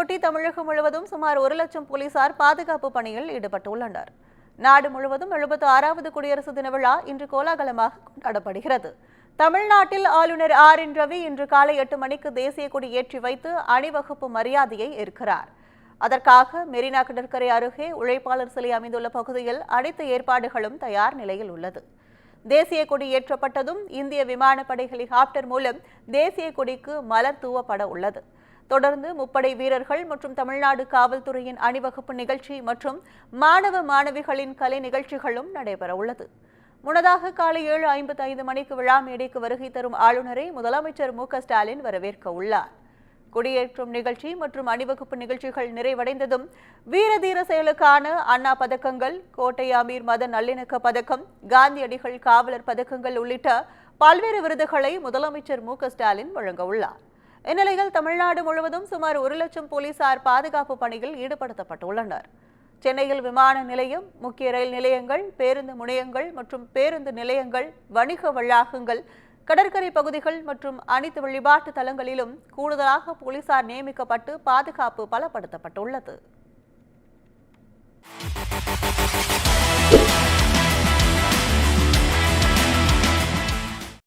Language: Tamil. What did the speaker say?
தினத்தையொட்டி தமிழகம் முழுவதும் சுமார் 1 லட்சம் போலீசார் பாதுகாப்பு பணியில் ஈடுபட்டுள்ளனர். நாடு முழுவதும் 76வது குடியரசு தின விழா இன்று கோலாகலமாக கொண்டாடப்படுகிறது. தமிழ்நாட்டில் ஆளுநர் என் ரவி இன்று காலை 8 மணிக்கு தேசிய கொடி ஏற்றி வைத்து அணிவகுப்பு மரியாதையை ஏற்கிறார். அதற்காக மெரினா கடற்கரை அருகே உழைப்பாளர் சிலை அமைந்துள்ள பகுதியில் அனைத்து ஏற்பாடுகளும் தயார் நிலையில் உள்ளது. தேசிய கொடி ஏற்றப்பட்டதும் இந்திய விமானப்படை ஹெலிகாப்டர் மூலம் தேசிய கொடிக்கு மலர் தூவப்பட உள்ளது. தொடர்ந்து முப்படை வீரர்கள் மற்றும் தமிழ்நாடு காவல்துறையின் அணிவகுப்பு நிகழ்ச்சி மற்றும் மாணவ மாணவிகளின் கலை நிகழ்ச்சிகளும் நடைபெற உள்ளது. முன்னதாக காலை 7:55 மணிக்கு விழா மேடைக்கு வருகை தரும் ஆளுநரை முதலமைச்சர் மு.க.ஸ்டாலின் வரவேற்க உள்ளார். கொடியேற்றும் நிகழ்ச்சி மற்றும் அணிவகுப்பு நிகழ்ச்சிகள் நிறைவடைந்ததும் வீரதீர செயலுக்கான அண்ணா பதக்கங்கள், கோட்டை அமீர் மத நல்லிணக்க பதக்கம், காந்தியடிகள் காவலர் பதக்கங்கள் உள்ளிட்ட பல்வேறு விருதுகளை முதலமைச்சர் மு.க.ஸ்டாலின் வழங்க உள்ளார். இந்நிலையில் தமிழ்நாடு முழுவதும் சுமார் 1 லட்சம் போலீசார் பாதுகாப்பு பணியில் ஈடுபடுத்தப்பட்டுள்ளனர். சென்னையில் விமான நிலையம், முக்கிய ரயில் நிலையங்கள், பேருந்து முனையங்கள் மற்றும் பேருந்து நிலையங்கள், வணிக வளாகங்கள், கடற்கரை பகுதிகள் மற்றும் அனைத்து வழிபாட்டு தலங்களிலும் கூடுதலாக போலீசார் நியமிக்கப்பட்டு பாதுகாப்பு பலப்படுத்தப்பட்டுள்ளது.